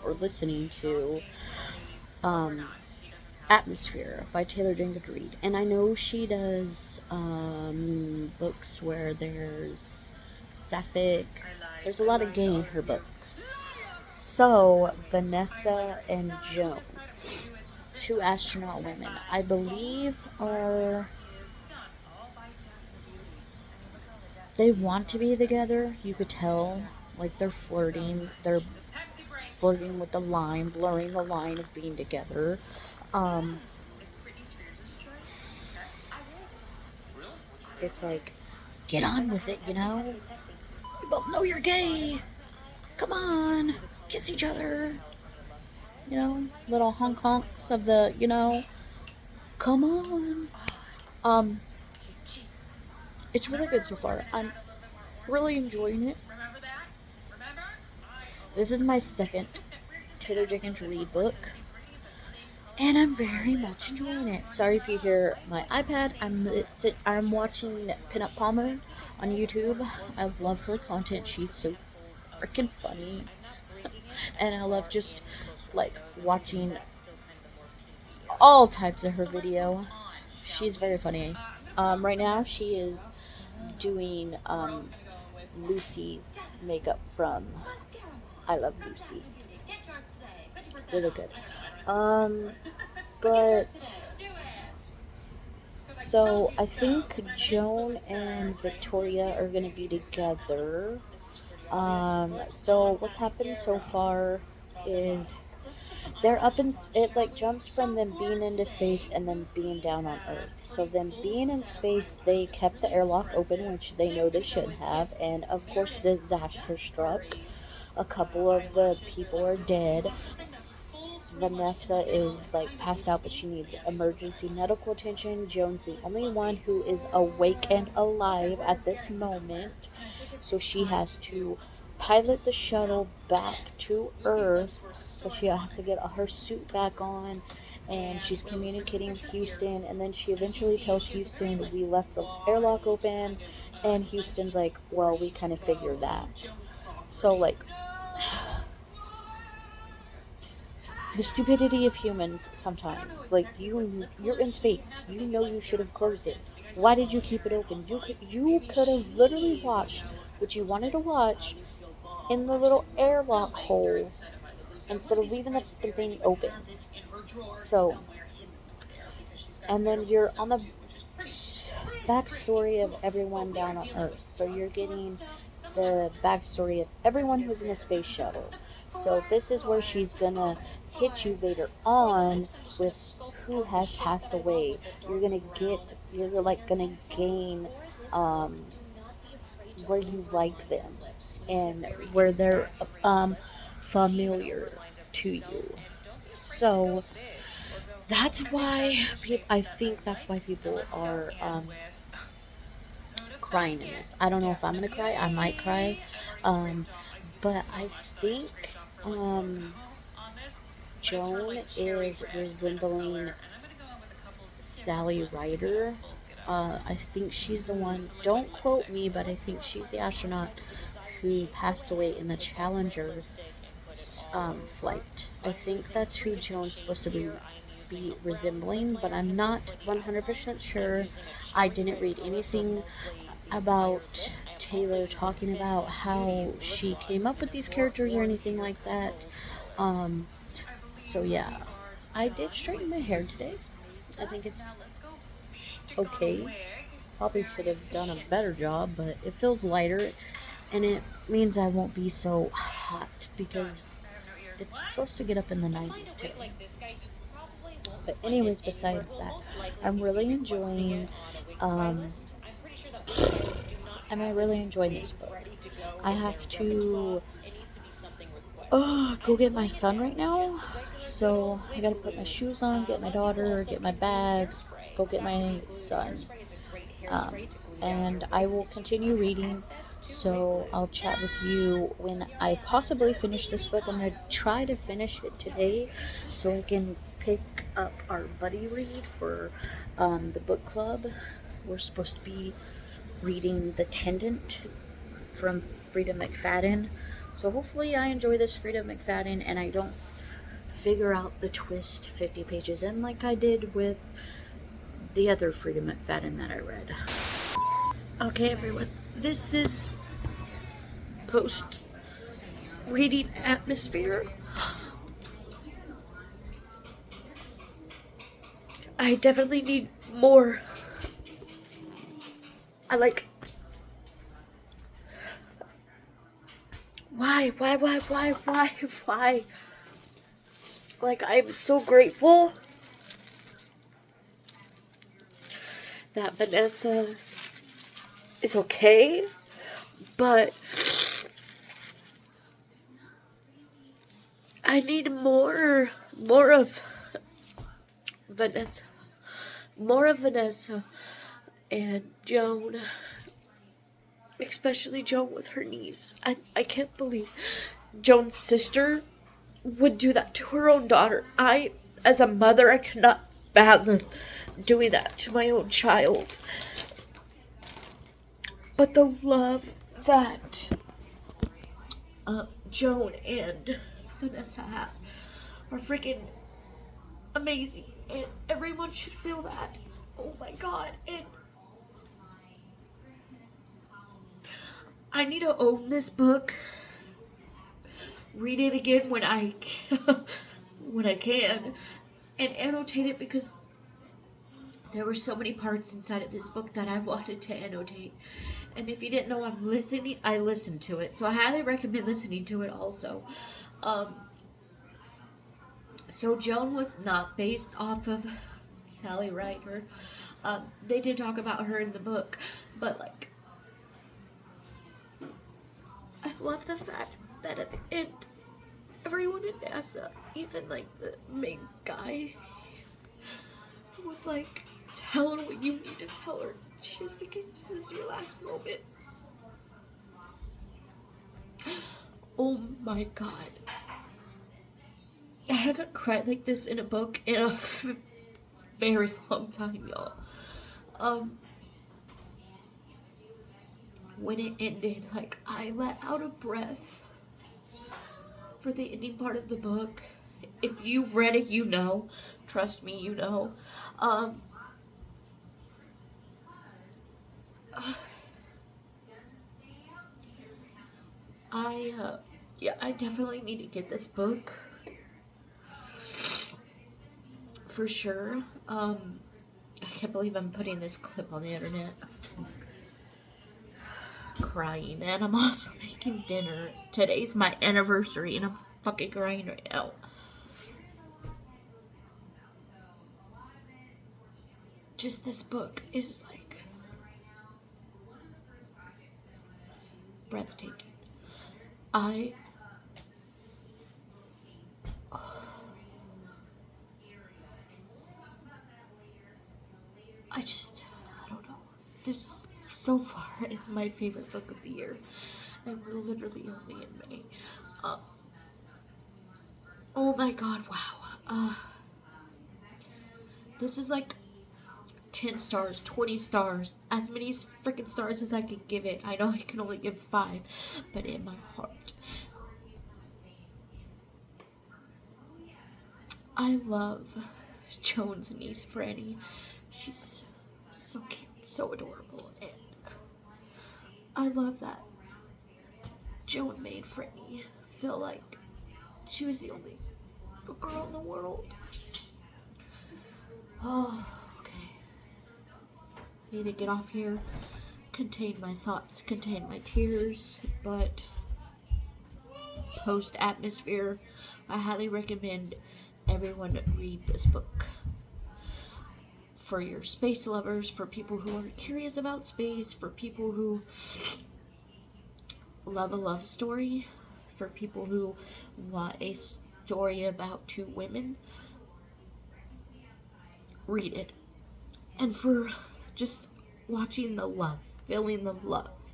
or listening to um, Atmosphere by Taylor Jenkins Reid. And I know she does books where there's sapphic, there's a lot of gay in her books. So, Vanessa and Joan, two astronaut women, I believe are. They want to be together. You could tell. Like, they're flirting. They're flirting with the line, blurring the line of being together. Um, it's like, get on with it, you know? We both know you're gay. Come on. Kiss each other. You know? Little honk honks of the, come on. Um, it's really good so far. I'm really enjoying it. This is my second Taylor Jenkins Reid book, and I'm very much enjoying it. Sorry if you hear my iPad. I'm watching Pinup Palmer on YouTube. I love her content. She's so freaking funny, and I love just like watching all types of her video. She's very funny. Right now she is doing Lucy's makeup from I Love Lucy. Really good. Um, but so I think Joan and Victoria are gonna be together. So what's happened so far is they're up in it like jumps from them being into space and then being down on Earth. So them being in space, they kept the airlock open, which they know they shouldn't have, and of course disaster struck. A couple of the people are dead. Vanessa is like passed out, but she needs emergency medical attention. Joan's the only one who is awake and alive at this moment, so she has to pilot the shuttle back to Earth. But she has to get her suit back on, and she's communicating with Houston. And then she eventually tells Houston, "We left the airlock open," and Houston's like, "Well, we kind of figured that." So like the stupidity of humans sometimes. Like you're in space. You know you should have closed it. Why did you keep it open? You could have literally watched what you wanted to watch in the little airlock hole instead of leaving the thing open. So, and then you're on the backstory of everyone down on Earth. So you're getting the backstory of everyone who's in the space shuttle. So this is where she's gonna hit you later on with who has passed away. You're like gonna gain um, where you like them and where they're um, familiar to you. So that's why I think that's why people are crying in this. I don't know if I'm gonna cry. I might cry, um, but I think Joan is resembling Sally Ryder. I think she's the one. Don't quote me, but I think she's the astronaut who passed away in the Challenger flight. I think that's who Joan's supposed to be resembling, but I'm not 100% sure. I didn't read anything about Taylor talking about how she came up with these characters or anything like that. Um, so yeah, I did straighten my hair today. I think it's okay. Probably should have done a better job, but it feels lighter and it means I won't be so hot because it's supposed to get up in the 90s today. But anyways, besides that, I'm really enjoying um, am I really enjoying this book? I have to go get my son right now. So I gotta put my shoes on, get my daughter, get my bag, go get my son. Um, and I will continue reading. So I'll chat with you when I possibly finish this book. I'm gonna try to finish it today so I can pick up our buddy read for the book club. We're supposed to be reading The Tendant from Frida McFadden. So hopefully I enjoy this Frida McFadden and I don't figure out the twist 50 pages in like I did with the other Frida McFadden that I read. Okay, everyone, this is post reading atmosphere. I definitely need more. I like. Why? Like, I'm so grateful that Vanessa is okay, but I need more of Vanessa. More of Vanessa and Joan. Especially Joan with her niece. I can't believe Joan's sister would do that to her own daughter. As a mother, I cannot fathom doing that to my own child. But the love that Joan and Vanessa have are freaking amazing. And everyone should feel that. Oh my god. And I need to own this book. Read it again when I when I can, and annotate it because there were so many parts inside of this book that I wanted to annotate. And if you didn't know I'm listening, I listened to it, so I highly recommend listening to it also. So Joan was not based off of Sally Ryder. They did talk about her in the book, but like, I love the fact that at the end, everyone in NASA, even like the main guy, was like, tell her what you need to tell her, just in case this is your last moment. Oh my god. I haven't cried like this in a book in a very long time, y'all. When it ended, like, I let out a breath for the ending part of the book. If you've read it, you know. Trust me, you know. I definitely need to get this book. For sure. I can't believe I'm putting this clip on the internet. Crying, and I'm also making dinner. Today's my anniversary, and I'm fucking crying right now. Just this book is like breathtaking. I don't know. This so far is my favorite book of the year, and we're literally only in May. Oh my god! Wow. This is like 10 stars, 20 stars, as many freaking stars as I could give it. I know I can only give 5, but in my heart, I love Joan's niece, Franny. She's so cute, so adorable, and I love that Joan made Franny feel like she was the only girl in the world. Oh, okay. Need to get off here, contain my thoughts, contain my tears, but post atmosphere, I highly recommend everyone read this book. For your space lovers, for people who are curious about space, for people who love a love story, for people who want a story about 2 women, read it. And for just watching the love, feeling the love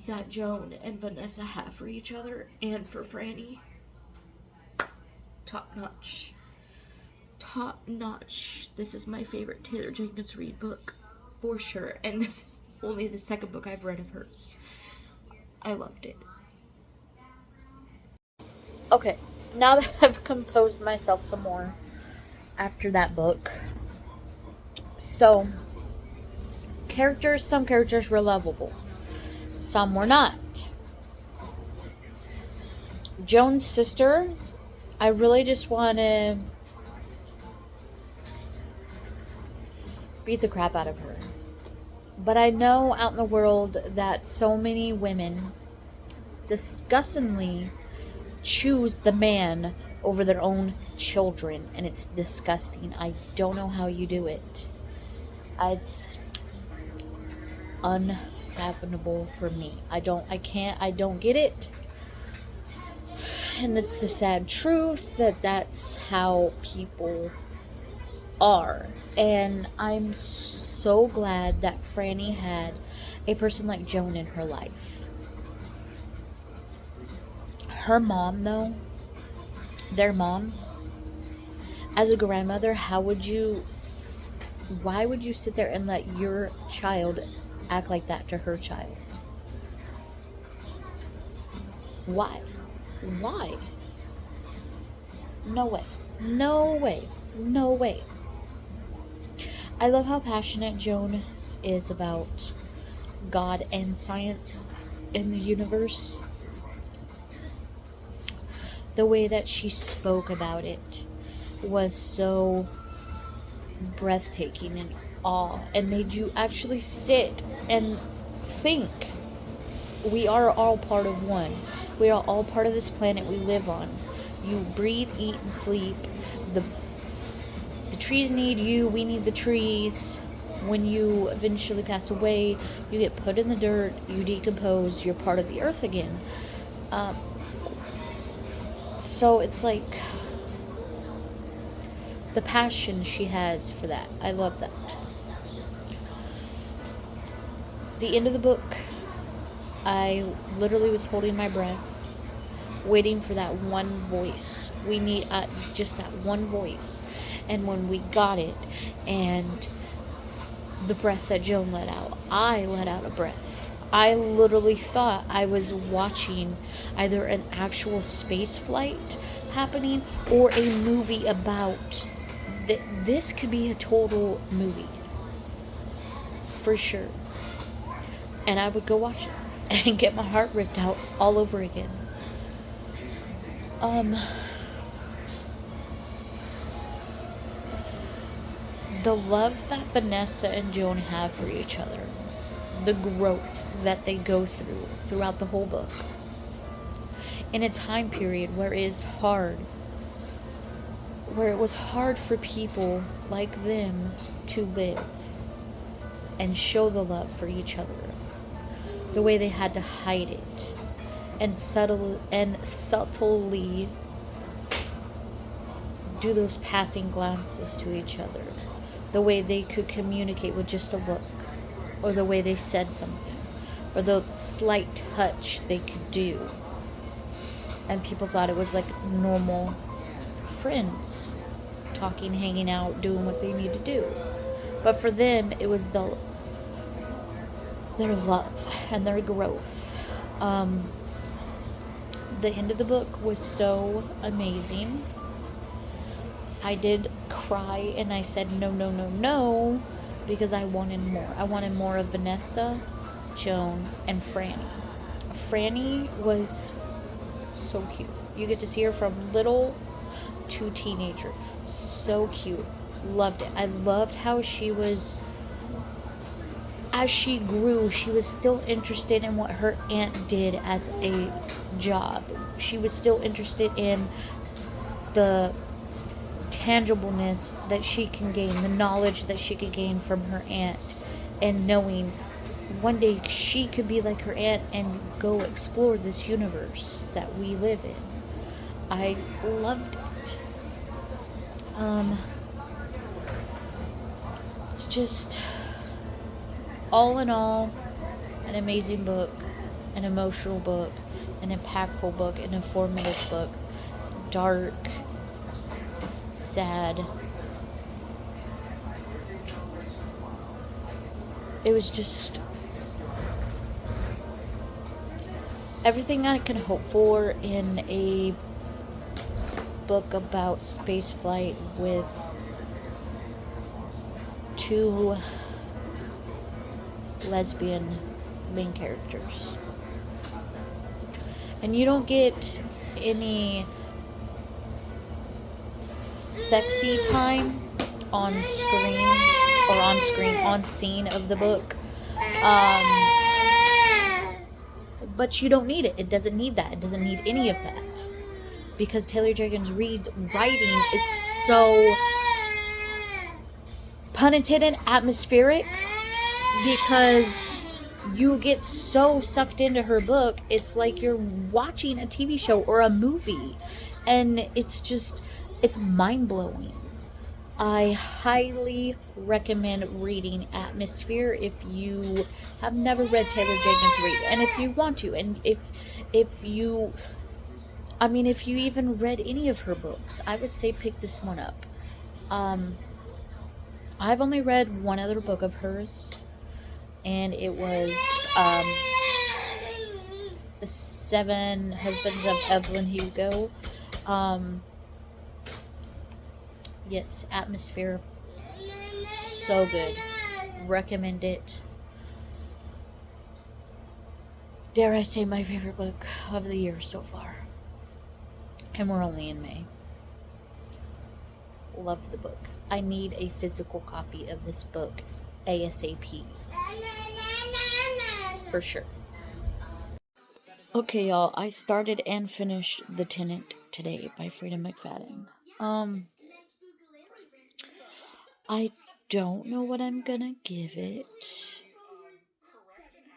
that Joan and Vanessa have for each other and for Franny, top notch. Top notch. This is my favorite Taylor Jenkins Reid book, for sure. And this is only the second book I've read of hers. I loved it. Okay, now that I've composed myself some more after that book. So, some characters were lovable, some were not. Joan's sister, I really just want to beat the crap out of her. But I know out in the world that so many women disgustingly choose the man over their own children, and it's disgusting. I don't know how you do it. It's unfathomable for me. I don't get it. And it's the sad truth that that's how people are. And I'm so glad that Franny had a person like Joan in her life. Her mom, though, their mom, as a grandmother, why would you sit there and let your child act like that to her child? Why? Why? No way. No way. No way. I love how passionate Joan is about God and science in the universe. The way that she spoke about it was so breathtaking and awe, and made you actually sit and think. We are all part of one. We are all part of this planet we live on. You breathe, eat, and sleep. The trees need you. We need the trees. When you eventually pass away, you get put in the dirt. You decompose. You're part of the earth again. So it's like the passion she has for that. I love that. The end of the book, I literally was holding my breath, waiting for that one voice. We need just that one voice. And when we got it, and the breath that Joan let out, I let out a breath. I literally thought I was watching either an actual space flight happening or a movie about this could be a total movie for sure. And I would go watch it and get my heart ripped out all over again. The love that Vanessa and Joan have for each other, the growth that they go throughout the whole book, in a time period where it was hard for people like them to live and show the love for each other, the way they had to hide it and subtly do those passing glances to each other, the way they could communicate with just a look, or the way they said something, or the slight touch they could do, and people thought it was like normal friends talking, hanging out, doing what they need to do. But for them, it was their love and their growth. The end of the book was so amazing. I did cry, and I said no, no, no, no, because I wanted more. I wanted more of Vanessa, Joan, and Franny. Franny was so cute. You get to see her from little to teenager. So cute. Loved it. I loved how she was, as she grew, she was still interested in what her aunt did as a job. She was still interested in the tangibleness that she can gain, the knowledge that she could gain from her aunt, and knowing one day she could be like her aunt and go explore this universe that we live in. I loved it. It's just, all in all, an amazing book, an emotional book, an impactful book, an informative book, dark, sad. It was just everything I can hope for in a book about space flight with two lesbian main characters. And you don't get any sexy time on scene of the book. But you don't need it. It doesn't need that. It doesn't need any of that. Because Taylor Jenkins Reid's writing is so, pun intended, atmospheric. Because you get so sucked into her book, it's like you're watching a TV show or a movie. And it's mind-blowing. I highly recommend reading Atmosphere if you have never read Taylor Jenkins Reid, and if you want to, and if you even read any of her books, I would say pick this one up. I've only read one other book of hers, and it was The Seven Husbands of Evelyn Hugo. Yes, Atmosphere. So good. Recommend it. Dare I say, my favorite book of the year so far. And we're only in May. Love the book. I need a physical copy of this book ASAP. For sure. Okay, y'all. I started and finished The Tenant today by Frida McFadden. I don't know what I'm gonna give it.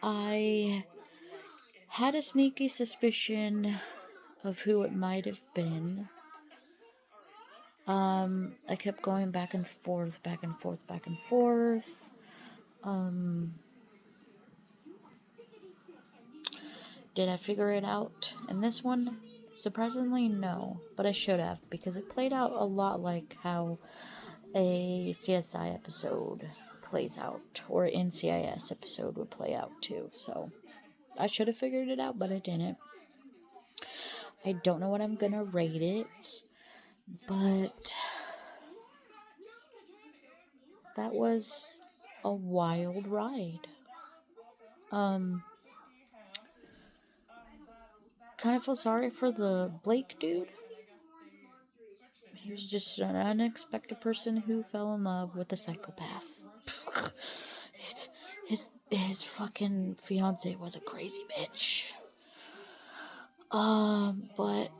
I had a sneaky suspicion of who it might have been. I kept going back and forth. Did I figure it out in this one? Surprisingly, no. But I should have, because it played out a lot like how a CSI episode plays out, or an NCIS episode would play out too. So I should have figured it out, but I didn't. I don't know what I'm gonna rate it, but that was a wild ride. Kind of feel sorry for the Blake dude. He was just an unexpected person who fell in love with a psychopath. His fucking fiance was a crazy bitch. But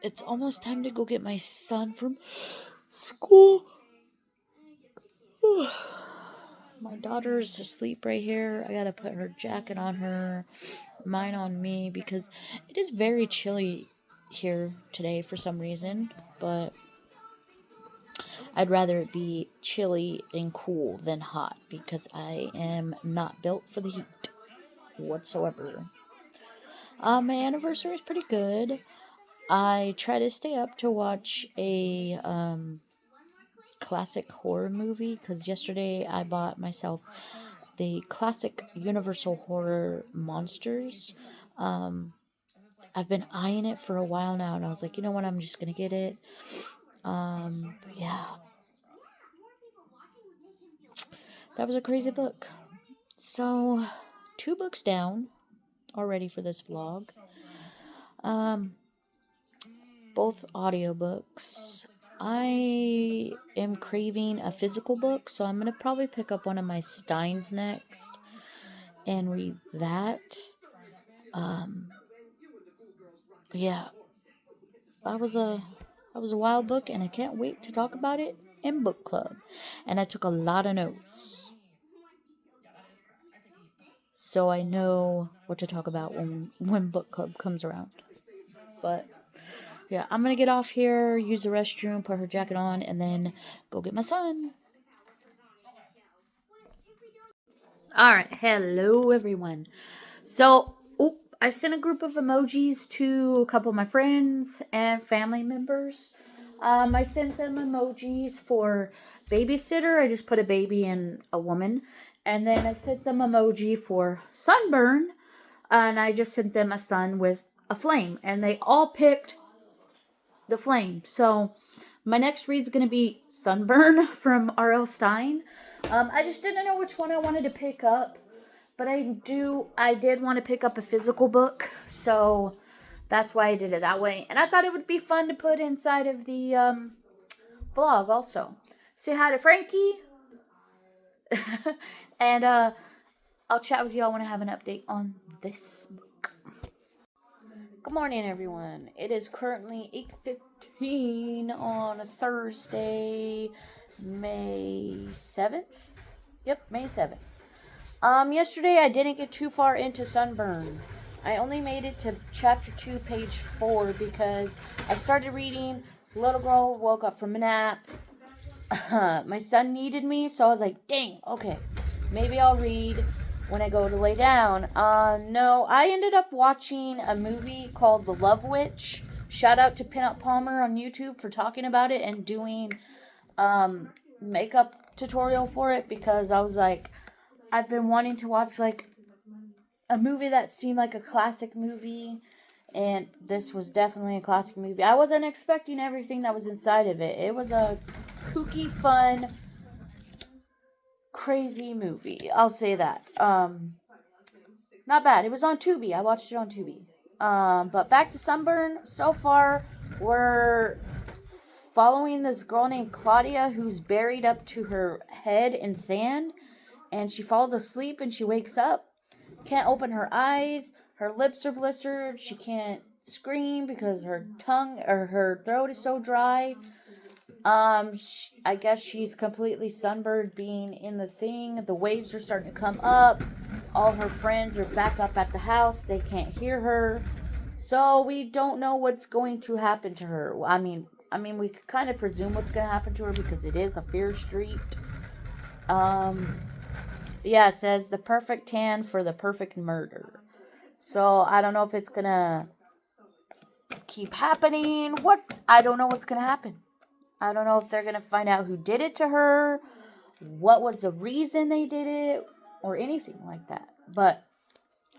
it's almost time to go get my son from school. My daughter's asleep right here. I gotta put her jacket on her, mine on me, because it is very chilly here today for some reason, but I'd rather it be chilly and cool than hot, because I am not built for the heat whatsoever. My anniversary is pretty good. I try to stay up to watch a classic horror movie, because yesterday I bought myself the classic Universal Horror Monsters. I've been eyeing it for a while now, and I was like, you know what, I'm just gonna get it. Yeah. That was a crazy book. So, 2 books down already for this vlog. Both audiobooks. I am craving a physical book, so I'm going to probably pick up one of my Steins next and read that. Yeah. That was a wild book, and I can't wait to talk about it in book club. And I took a lot of notes, so I know what to talk about when book club comes around. But yeah, I'm gonna get off here, use the restroom, put her jacket on, and then go get my son. Alright, hello everyone. So, I sent a group of emojis to a couple of my friends and family members. I sent them emojis for babysitter. I just put a baby and a woman. And then I sent them emoji for sunburn. And I just sent them a sun with a flame. And they all picked the flame. So my next read's going to be Sunburn from L.Stine. I just didn't know which one I wanted to pick up, but I did want to pick up a physical book, so that's why I did it that way. And I thought it would be fun to put inside of the vlog also. Say hi to Frankie. And I'll chat with y'all when I have an update on this book. Good morning, everyone. It is currently 8:15 on a Thursday, May 7th. Yep, May 7th. Yesterday I didn't get too far into Sunburn. I only made it to chapter 2, page 4, because I started reading. Little girl woke up from a nap. My son needed me, so I was like, dang, okay, maybe I'll read when I go to lay down. No, I ended up watching a movie called The Love Witch. Shout out to Pinup Palmer on YouTube for talking about it and doing makeup tutorial for it, because I was like, I've been wanting to watch like a movie that seemed like a classic movie, and this was definitely a classic movie. I wasn't expecting everything that was inside of it. It was a kooky, fun, crazy movie. I'll say that. Not bad. It was on Tubi. I watched it on Tubi. But back to Sunburn. So far, we're following this girl named Claudia who's buried up to her head in sand, and she falls asleep and she wakes up. Can't open her eyes. Her lips are blistered. She can't scream because her tongue or her throat is so dry. I guess she's completely sunburned being in the thing. The waves are starting to come up. All her friends are back up at the house. They can't hear her. So we don't know what's going to happen to her. I mean, we could kind of presume what's going to happen to her because it is a Fear Street. Yeah, it says the perfect tan for the perfect murder. So I don't know if it's going to keep happening. I don't know what's going to happen. I don't know if they're going to find out who did it to her, what was the reason they did it, or anything like that. But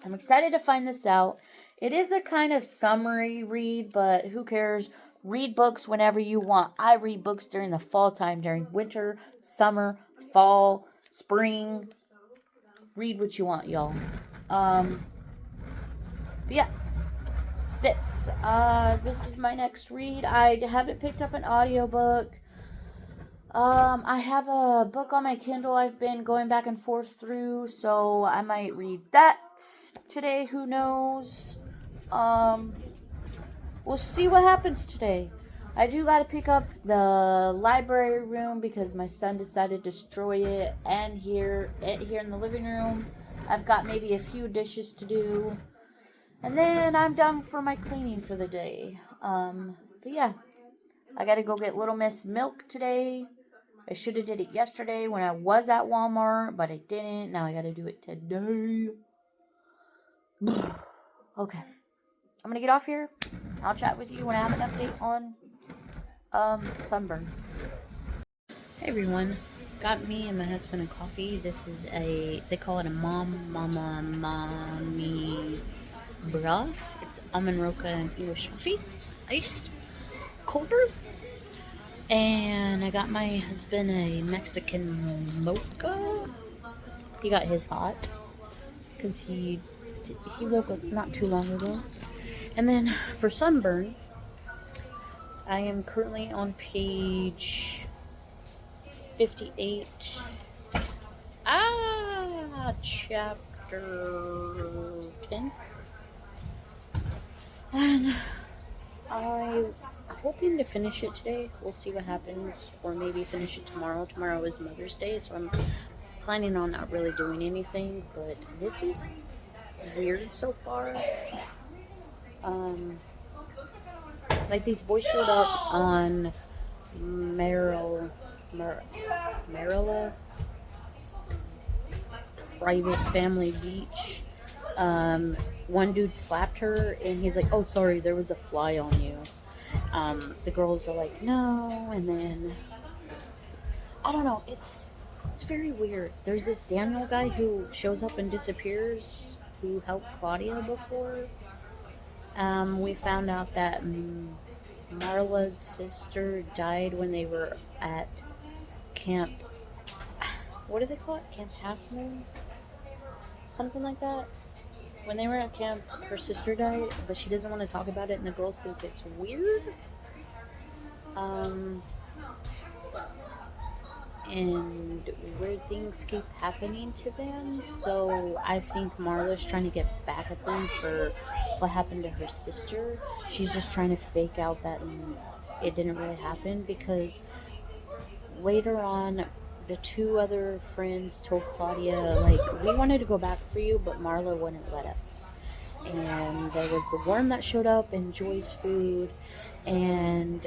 I'm excited to find this out. It is a kind of summary read, but who cares? Read books whenever you want. I read books during the fall time, during winter, summer, fall, spring. Read what you want, y'all. But yeah. This is my next read. I haven't picked up an audiobook. I have a book on my Kindle I've been going back and forth through, so I might read that today, who knows. We'll see what happens today. I do gotta pick up the library room because my son decided to destroy it, and here in the living room, I've got maybe a few dishes to do. And then I'm done for my cleaning for the day. But yeah, I gotta go get Little Miss milk today. I should have did it yesterday when I was at Walmart, but I didn't. Now I gotta do it today. Okay, I'm gonna get off here. I'll chat with you when I have an update on Sunburn. Hey everyone, got me and my husband a coffee. This is they call it a mommy bra. It's almond roca and English coffee, iced, cold brew. And I got my husband a Mexican mocha. He got his hot because he woke up not too long ago. And then for Sunburn, I am currently on page 58. Chapter 10. And I'm hoping to finish it today. We'll see what happens, or maybe finish it tomorrow. Tomorrow is Mother's Day, so I'm planning on not really doing anything, but this is weird so far. Like these boys showed up on Marilla private family beach. One dude slapped her, and he's like, "Oh, sorry, there was a fly on you." The girls are like, "No," and then I don't know. It's very weird. There's this Daniel guy who shows up and disappears, who helped Claudia before. We found out that Marla's sister died when they were at camp. What do they call it? Camp Half Moon? Something like that. When they were at camp, her sister died, but she doesn't want to talk about it, and the girls think it's weird. Um, and weird things keep happening to them. So I think Marla's trying to get back at them for what happened to her sister. She's just trying to fake out that it didn't really happen because later on, the two other friends told Claudia, like, we wanted to go back for you, but Marla wouldn't let us. And there was the worm that showed up in Joy's food, and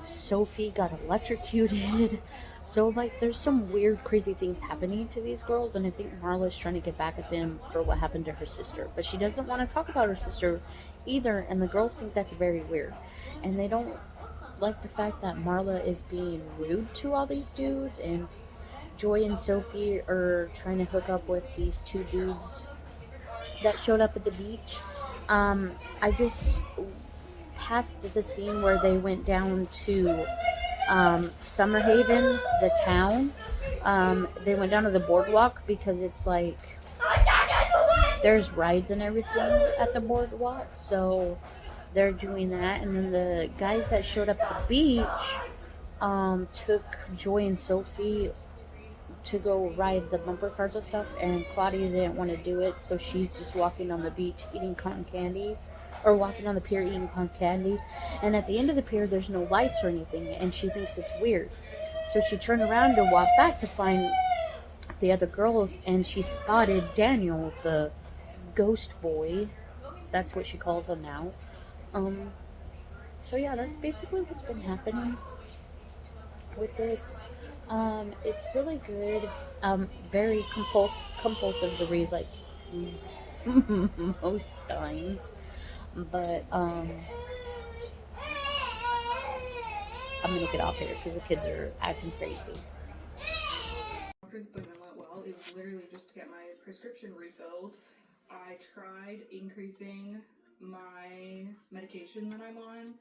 Sophie got electrocuted. So, like, there's some weird, crazy things happening to these girls, and I think Marla's trying to get back at them for what happened to her sister. But she doesn't want to talk about her sister either, and the girls think that's very weird. And they don't like the fact that Marla is being rude to all these dudes, and Joy and Sophie are trying to hook up with these two dudes that showed up at the beach. I just passed the scene where they went down to Summerhaven, the town. They went down to the boardwalk because it's like there's rides and everything at the boardwalk. So they're doing that. And then the guys that showed up at the beach took Joy and Sophie to go ride the bumper cars and stuff, and Claudia didn't want to do it, so she's just walking on the beach eating cotton candy, or walking on the pier eating cotton candy. And at the end of the pier, there's no lights or anything, and she thinks it's weird. So she turned around to walk back to find the other girls, and she spotted Daniel, the ghost boy. That's what she calls him now. Um, so yeah, that's basically what's been happening with this. It's really good. Very compulsive to read, like most times. But I'm gonna get off here because the kids are acting crazy. Doctor's appointment went well. It was literally just to get my prescription refilled. I tried increasing my medication that I'm on.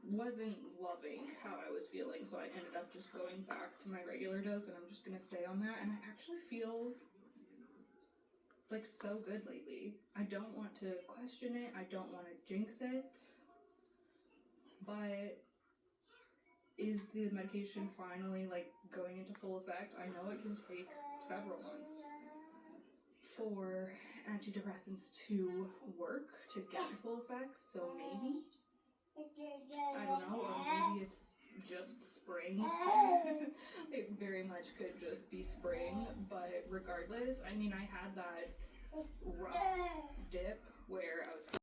Wasn't loving how I was feeling, so I ended up just going back to my regular dose, and I'm just gonna stay on that. And I actually feel like so good lately. I don't want to question it. I don't want to jinx it. But is the medication finally like going into full effect? I know it can take several months for antidepressants to work to get full effects, so maybe, I don't know, or maybe it's just spring. It very much could just be spring, but regardless, I mean, I had that rough dip where I was